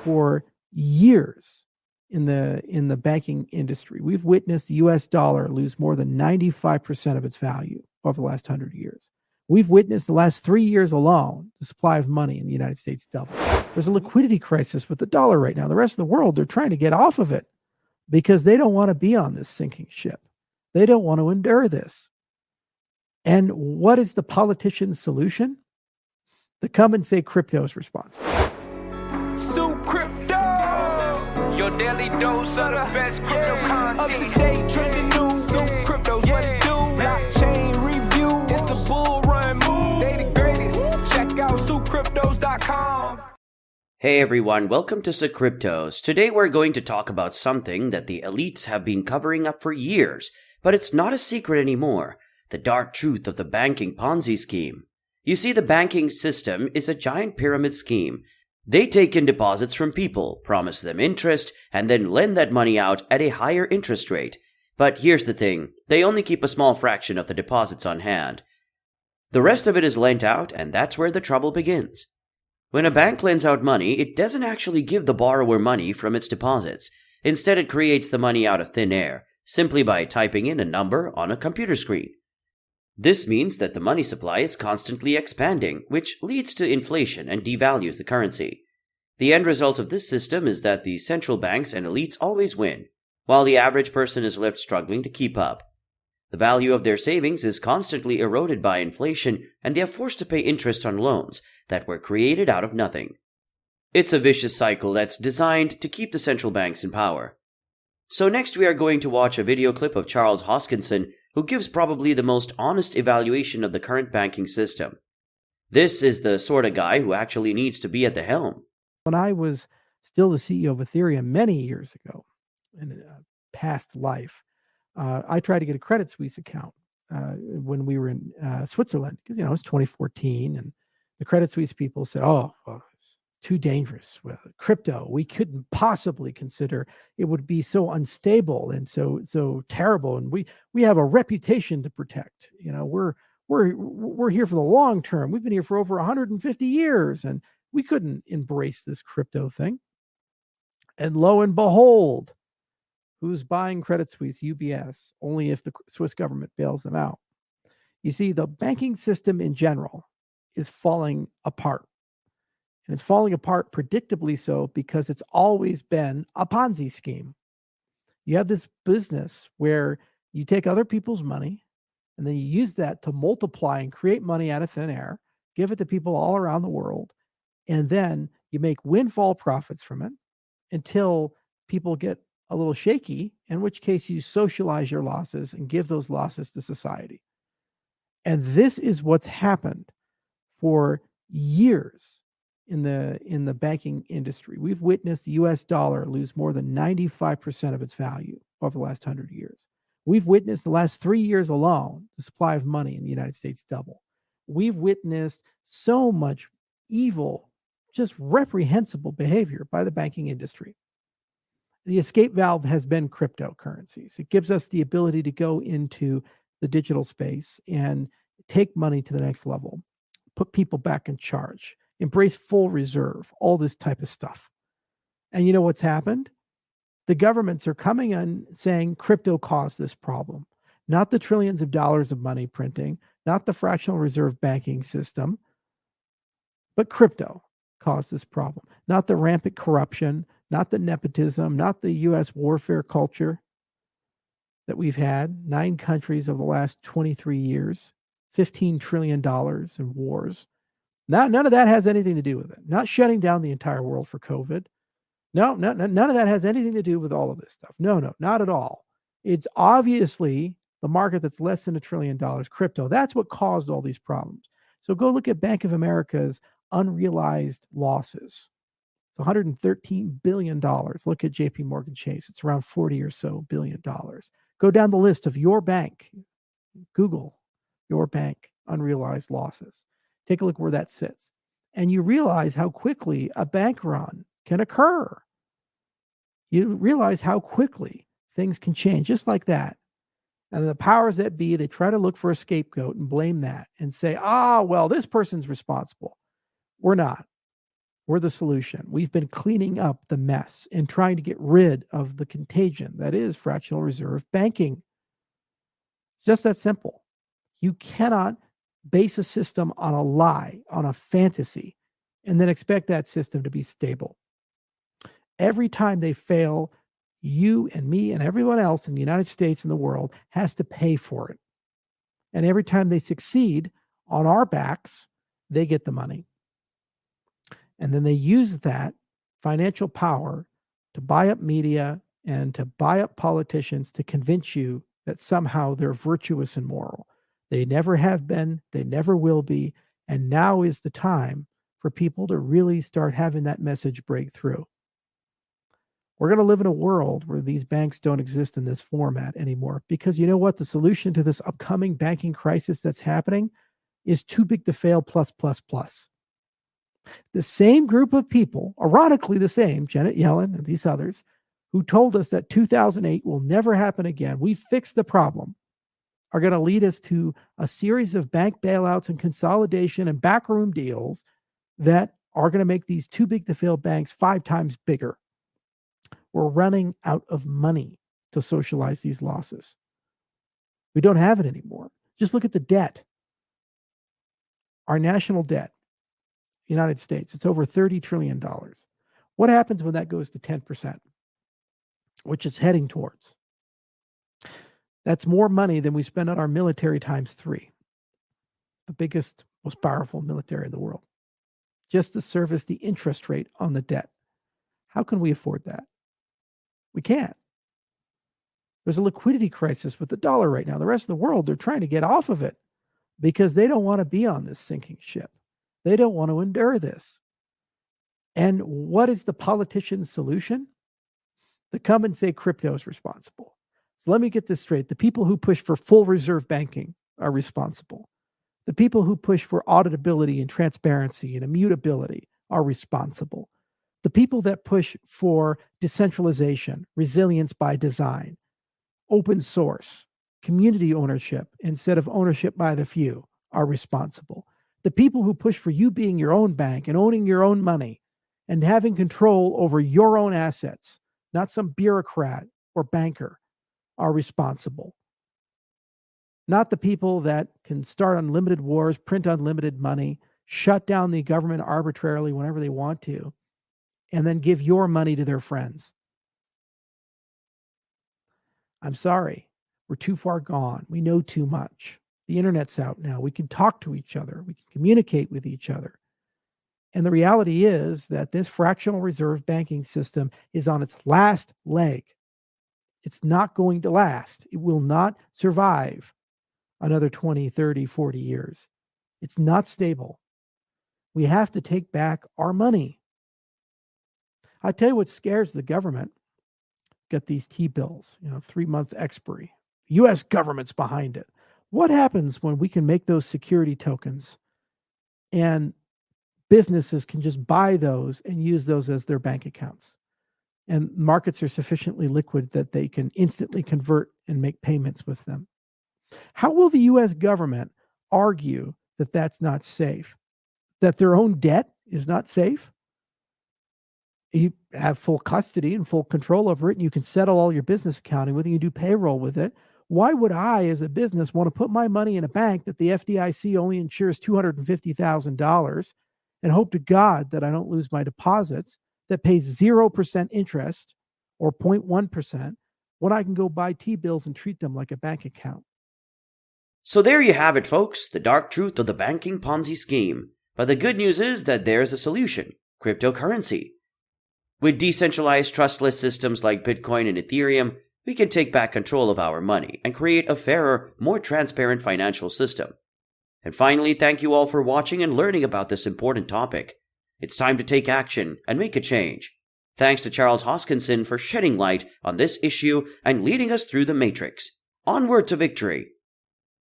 for years in the banking industry. We've witnessed the US dollar lose more than 95% of its value over the last 100 years. We've witnessed the last 3 years alone, the supply of money in the United States double. There's a liquidity crisis with the dollar right now. The rest of the world, they're trying to get off of it because they don't want to be on this sinking ship. They don't want to endure this. And what is the politician's solution? To come and say crypto is responsible. Sucryptoz, your daily dose of the best crypto content. Up to date, trending news. Sucryptoz, what it do? Blockchain review. It's a bull run move. They the greatest. Check out Sucryptoz.com. Hey everyone, welcome to Sucryptoz. Today we're going to talk about something that the elites have been covering up for years, but it's not a secret anymore. The dark truth of the banking Ponzi scheme. You see, the banking system is a giant pyramid scheme. They take in deposits from people, promise them interest, and then lend that money out at a higher interest rate. But here's the thing, they only keep a small fraction of the deposits on hand. The rest of it is lent out, and that's where the trouble begins. When a bank lends out money, it doesn't actually give the borrower money from its deposits. Instead, it creates the money out of thin air, simply by typing in a number on a computer screen. This means that the money supply is constantly expanding, which leads to inflation and devalues the currency. The end result of this system is that the central banks and elites always win, while the average person is left struggling to keep up. The value of their savings is constantly eroded by inflation, and they are forced to pay interest on loans that were created out of nothing. It's a vicious cycle that's designed to keep the central banks in power. So next we are going to watch a video clip of Charles Hoskinson, who gives probably the most honest evaluation of the current banking system. This is the sort of guy who actually needs to be at the helm. When I was still the CEO of Ethereum many years ago, in a past life, I tried to get a Credit Suisse account when we were in Switzerland, because, it's 2014, and the Credit Suisse people said, well, it's too dangerous with crypto. We couldn't possibly consider it would be so unstable and so terrible, and we have a reputation to protect. We're here for the long term. We've been here for over 150 years, and we couldn't embrace this crypto thing. And lo and behold, who's buying Credit Suisse? UBS, only if the Swiss government bails them out. You see, the banking system in general is falling apart. And it's falling apart predictably so because it's always been a Ponzi scheme. You have this business where you take other people's money and then you use that to multiply and create money out of thin air, give it to people all around the world, and then you make windfall profits from it until people get a little shaky, in which case you socialize your losses and give those losses to society. And this is what's happened for years in the banking industry. We've witnessed the US dollar lose more than 95% of its value over the last 100 years. We've witnessed the last 3 years alone, the supply of money in the United States double. We've witnessed so much evil, just reprehensible behavior by the banking industry. The escape valve has been cryptocurrencies. It gives us the ability to go into the digital space and take money to the next level, put people back in charge, embrace full reserve, all this type of stuff. And you know what's happened? The governments are coming in saying crypto caused this problem, not the trillions of dollars of money printing, not the fractional reserve banking system, but crypto caused this problem, not the rampant corruption, not the nepotism, not the U.S. warfare culture that we've had, 9 countries over the last 23 years, $15 trillion in wars. None of that has anything to do with it. Not shutting down the entire world for COVID. No, none of that has anything to do with all of this stuff. No, not at all. It's obviously the market that's less than $1 trillion, crypto. That's what caused all these problems. So go look at Bank of America's unrealized losses. It's $113 billion. Look at JP Morgan Chase. It's around 40 or so billion dollars. Go down the list of your bank. Google your bank unrealized losses. Take a look where that sits. And you realize how quickly a bank run can occur. You realize how quickly things can change just like that. And the powers that be, they try to look for a scapegoat and blame that and say, well, this person's responsible. We're not. We're the solution. We've been cleaning up the mess and trying to get rid of the contagion that is fractional reserve banking. It's just that simple. You cannot base a system on a lie, on a fantasy, and then expect that system to be stable. Every time they fail, you and me and everyone else in the United States and the world has to pay for it. And every time they succeed on our backs, they get the money. And then they use that financial power to buy up media and to buy up politicians to convince you that somehow they're virtuous and moral. They never have been, they never will be. And now is the time for people to really start having that message break through. We're going to live in a world where these banks don't exist in this format anymore, because you know what? The solution to this upcoming banking crisis that's happening is too big to fail plus. The same group of people, ironically the same, Janet Yellen and these others, who told us that 2008 will never happen again, we fixed the problem, are going to lead us to a series of bank bailouts and consolidation and backroom deals that are going to make these too big to fail banks 5 times bigger. We're running out of money to socialize these losses. We don't have it anymore. Just look at the debt. Our national debt, United States, it's over $30 trillion. What happens when that goes to 10%, which it's heading towards? That's more money than we spend on our military times 3, the biggest, most powerful military in the world, just to service the interest rate on the debt. How can we afford that? We can't. There's a liquidity crisis with the dollar right now. The rest of the world, they're trying to get off of it because they don't want to be on this sinking ship. They don't want to endure this. And what is the politician's solution? To come and say crypto is responsible. So let me get this straight. The people who push for full reserve banking are responsible. The people who push for auditability and transparency and immutability are responsible. The people that push for decentralization, resilience by design, open source, community ownership instead of ownership by the few are responsible. The people who push for you being your own bank and owning your own money and having control over your own assets, not some bureaucrat or banker, are responsible. Not the people that can start unlimited wars, print unlimited money, shut down the government arbitrarily whenever they want to, and then give your money to their friends. I'm sorry, we're too far gone. We know too much. The internet's out now. We can talk to each other. We can communicate with each other. And the reality is that this fractional reserve banking system is on its last leg. It's not going to last. It will not survive another 20, 30, 40 years. It's not stable. We have to take back our money. I tell you what scares the government. Got these T-bills, 3-month expiry. The U.S. government's behind it. What happens when we can make those security tokens and businesses can just buy those and use those as their bank accounts? And markets are sufficiently liquid that they can instantly convert and make payments with them. How will the U.S. government argue that that's not safe? That their own debt is not safe? You have full custody and full control over it, and you can settle all your business accounting with it. You do payroll with it. Why would I, as a business, want to put my money in a bank that the FDIC only insures $250,000 and hope to God that I don't lose my deposits, that pays 0% interest or 0.1%, when I can go buy T-bills and treat them like a bank account? So there you have it, folks, the dark truth of the banking Ponzi scheme. But the good news is that there's a solution: cryptocurrency. With decentralized, trustless systems like Bitcoin and Ethereum, we can take back control of our money and create a fairer, more transparent financial system. And finally, thank you all for watching and learning about this important topic. It's time to take action and make a change. Thanks to Charles Hoskinson for shedding light on this issue and leading us through the matrix. Onward to victory!